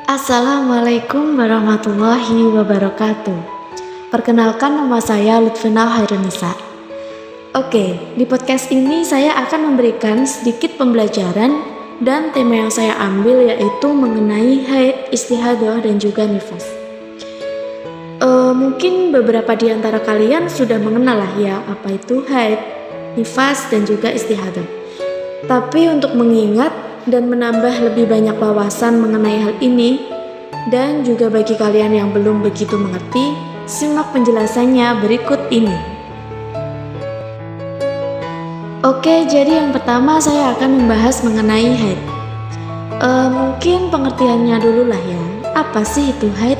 Assalamualaikum warahmatullahi wabarakatuh. Perkenalkan, nama saya Lutfina Hairunisa. Oke, di podcast ini saya akan memberikan sedikit pembelajaran dan tema yang saya ambil yaitu mengenai haid, istihadah dan juga nifas. Mungkin beberapa di antara kalian sudah mengenal lah ya apa itu haid, nifas dan juga istihadah. Tapi untuk mengingat dan menambah lebih banyak wawasan mengenai hal ini, dan juga bagi kalian yang belum begitu mengerti, simak penjelasannya berikut ini. Oke, jadi yang pertama saya akan membahas mengenai haid. Mungkin pengertiannya dulu lah ya. Apa sih itu haid?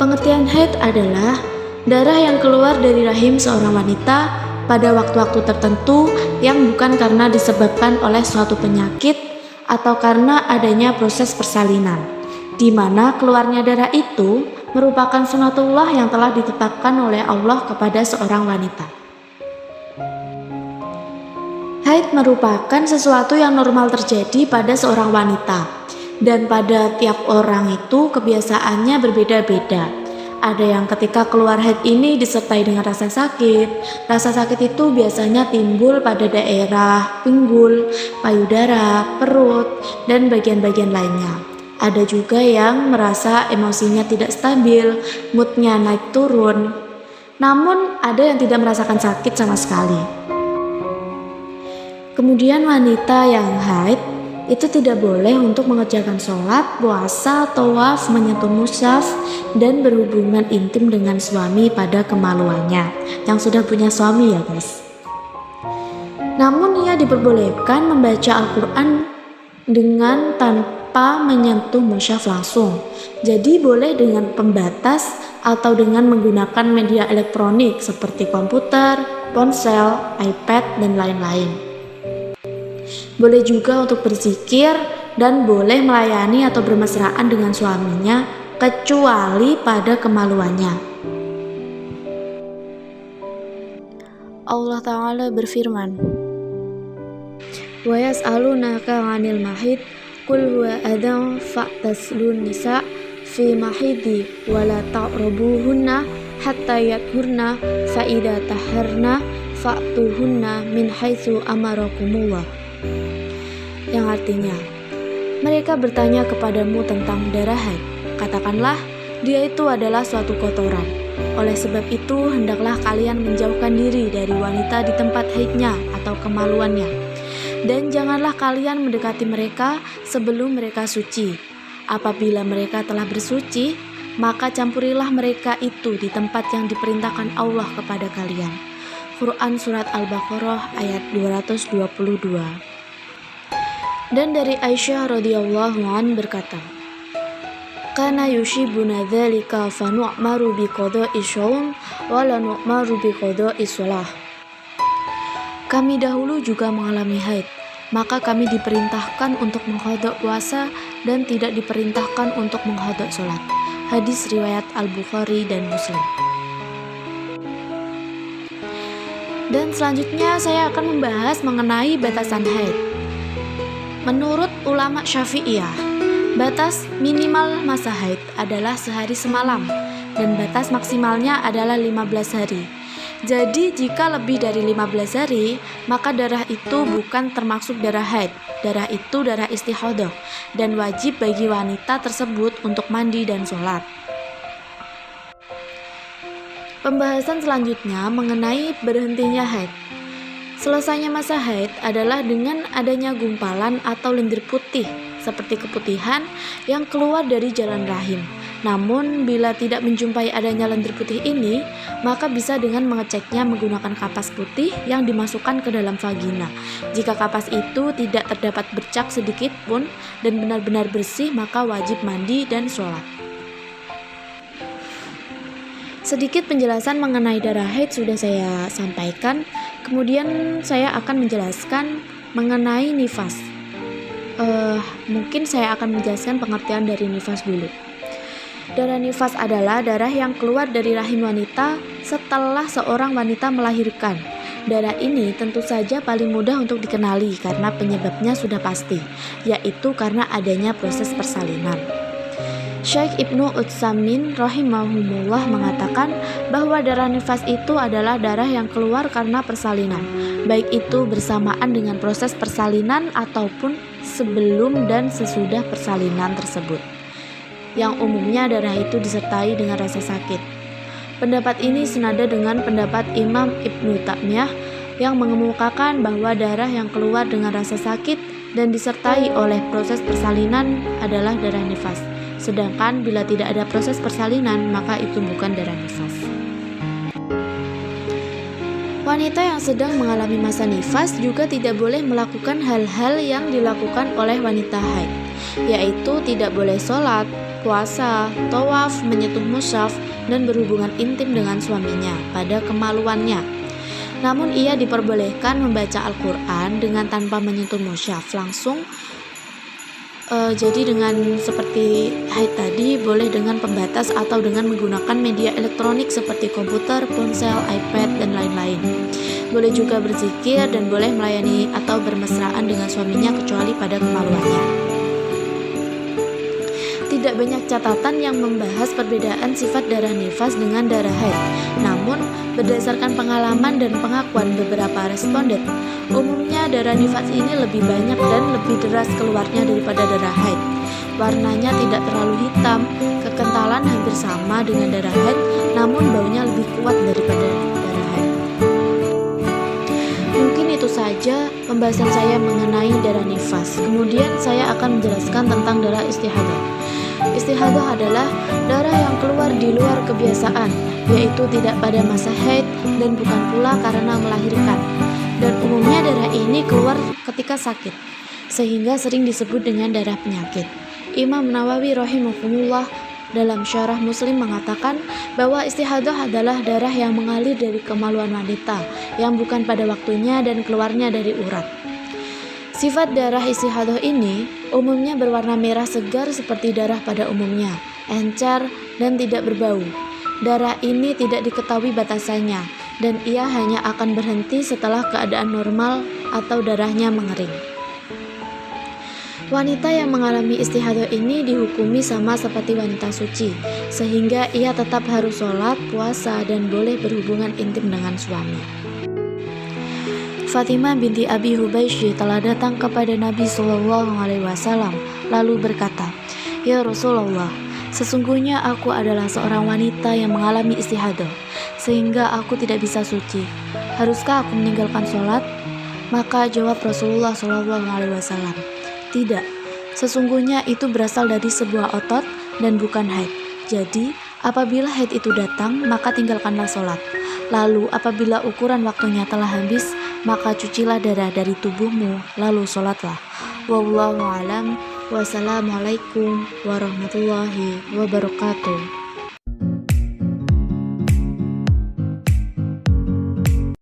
Pengertian haid adalah darah yang keluar dari rahim seorang wanita pada waktu-waktu tertentu yang bukan karena disebabkan oleh suatu penyakit atau karena adanya proses persalinan, di mana keluarnya darah itu merupakan sunatullah yang telah ditetapkan oleh Allah kepada seorang wanita. Haid merupakan sesuatu yang normal terjadi pada seorang wanita, dan pada tiap orang itu kebiasaannya berbeda-beda. Ada yang ketika keluar haid ini disertai dengan rasa sakit. Rasa sakit itu biasanya timbul pada daerah pinggul, payudara, perut, dan bagian-bagian lainnya. Ada juga yang merasa emosinya tidak stabil, moodnya naik turun. Namun ada yang tidak merasakan sakit sama sekali. Kemudian wanita yang haid itu tidak boleh untuk mengerjakan sholat, puasa, tawaf, menyentuh mushaf, dan berhubungan intim dengan suami pada kemaluannya yang sudah punya suami ya guys. Namun ia diperbolehkan membaca Al-Quran dengan tanpa menyentuh mushaf langsung. Jadi boleh dengan pembatas atau dengan menggunakan media elektronik seperti komputer, ponsel, iPad, dan lain-lain. Boleh juga untuk berzikir dan boleh melayani atau bermesraan dengan suaminya kecuali pada kemaluannya. Allah Ta'ala berfirman, "Wa yas'alunaka 'anil mahid qul huwa adhan fa'tasilun nisa fi mahidi wa la taqrabuhunna hatta yathurna fa idza taharna fa'tuhunna min haitsu amarakumullah." Yang artinya, mereka bertanya kepadamu tentang darah haid. Katakanlah, dia itu adalah suatu kotoran. Oleh sebab itu, hendaklah kalian menjauhkan diri dari wanita di tempat haidnya atau kemaluannya. Dan janganlah kalian mendekati mereka sebelum mereka suci. Apabila mereka telah bersuci, maka campurilah mereka itu di tempat yang diperintahkan Allah kepada kalian. Quran Surat Al-Baqarah ayat 222. Dan dari Aisyah radhiyallahu an berkata, "Kana yushibuna dzalika fa nu'maru bi qada'i shaum wa la nu'maru bi qada'i shalah." Kami dahulu juga mengalami haid, maka kami diperintahkan untuk mengqadha puasa dan tidak diperintahkan untuk mengqadha salat. Hadis riwayat Al-Bukhari dan Muslim. Dan selanjutnya saya akan membahas mengenai batasan haid. Menurut ulama Syafi'iyah, batas minimal masa haid adalah sehari semalam dan batas maksimalnya adalah 15 hari. Jadi jika lebih dari 15 hari, maka darah itu bukan termasuk darah haid. Darah itu darah istihadah dan wajib bagi wanita tersebut untuk mandi dan sholat. Pembahasan selanjutnya mengenai berhentinya haid. Selesainya masa haid adalah dengan adanya gumpalan atau lendir putih seperti keputihan yang keluar dari jalan rahim. Namun bila tidak menjumpai adanya lendir putih ini, maka bisa dengan mengeceknya menggunakan kapas putih yang dimasukkan ke dalam vagina. Jika kapas itu tidak terdapat bercak sedikit pun dan benar-benar bersih, maka wajib mandi dan sholat. Sedikit penjelasan mengenai darah haid sudah saya sampaikan. Kemudian saya akan menjelaskan mengenai nifas. Mungkin saya akan menjelaskan pengertian dari nifas dulu. Darah nifas adalah darah yang keluar dari rahim wanita setelah seorang wanita melahirkan Darah ini tentu saja paling mudah untuk dikenali karena penyebabnya sudah pasti, yaitu karena adanya proses persalinan. Syekh Ibnu Utsaimin rahimahumullah mengatakan bahwa darah nifas itu adalah darah yang keluar karena persalinan, baik itu bersamaan dengan proses persalinan ataupun sebelum dan sesudah persalinan tersebut. Yang umumnya darah itu disertai dengan rasa sakit. Pendapat ini senada dengan pendapat Imam Ibnu Taimiyah yang mengemukakan bahwa darah yang keluar dengan rasa sakit dan disertai oleh proses persalinan adalah darah nifas. Sedangkan bila tidak ada proses persalinan, maka itu bukan darah nifas. Wanita yang sedang mengalami masa nifas juga tidak boleh melakukan hal-hal yang dilakukan oleh wanita haid, yaitu tidak boleh sholat, puasa, tawaf, menyentuh mushaf, dan berhubungan intim dengan suaminya pada kemaluannya. Namun ia diperbolehkan membaca Al-Quran dengan tanpa menyentuh mushaf langsung. Jadi dengan seperti haid tadi, boleh dengan pembatas atau dengan menggunakan media elektronik seperti komputer, ponsel, iPad, dan lain-lain. Boleh juga berzikir dan boleh melayani atau bermesraan dengan suaminya kecuali pada kemaluannya. Tidak banyak catatan yang membahas perbedaan sifat darah nifas dengan darah haid. Namun, berdasarkan pengalaman dan pengakuan beberapa responden, umumnya darah nifas ini lebih banyak dan lebih deras keluarnya daripada darah haid. Warnanya tidak terlalu hitam, kekentalan hampir sama dengan darah haid, namun baunya lebih kuat daripada darah haid. Mungkin itu saja pembahasan saya mengenai darah nifas. Kemudian saya akan menjelaskan tentang darah istihadah. Istihadah adalah darah yang keluar di luar kebiasaan, yaitu tidak pada masa haid dan bukan pula karena melahirkan. Dan umumnya darah ini keluar ketika sakit, sehingga sering disebut dengan darah penyakit. Imam Nawawi rahimahullah dalam Syarah Muslim mengatakan bahwa istihadah adalah darah yang mengalir dari kemaluan wanita yang bukan pada waktunya dan keluarnya dari urat. Sifat darah istihadah ini umumnya berwarna merah segar seperti darah pada umumnya, encer dan tidak berbau. Darah ini tidak diketahui batasannya dan ia hanya akan berhenti setelah keadaan normal atau darahnya mengering. Wanita yang mengalami istihadah ini dihukumi sama seperti wanita suci, sehingga ia tetap harus sholat, puasa, dan boleh berhubungan intim dengan suami. Fatimah binti Abi Hubaisy telah datang kepada Nabi SAW lalu berkata, "Ya Rasulullah, sesungguhnya aku adalah seorang wanita yang mengalami istihadah, sehingga aku tidak bisa suci. Haruskah aku meninggalkan sholat?" Maka jawab Rasulullah SAW, "Tidak, sesungguhnya itu berasal dari sebuah otot dan bukan haid. Jadi, apabila haid itu datang, maka tinggalkanlah sholat. Lalu apabila ukuran waktunya telah habis, maka cucilah darah dari tubuhmu, lalu sholatlah. Wallahu a'lam. Wassalamualaikum warahmatullahi wabarakatuh."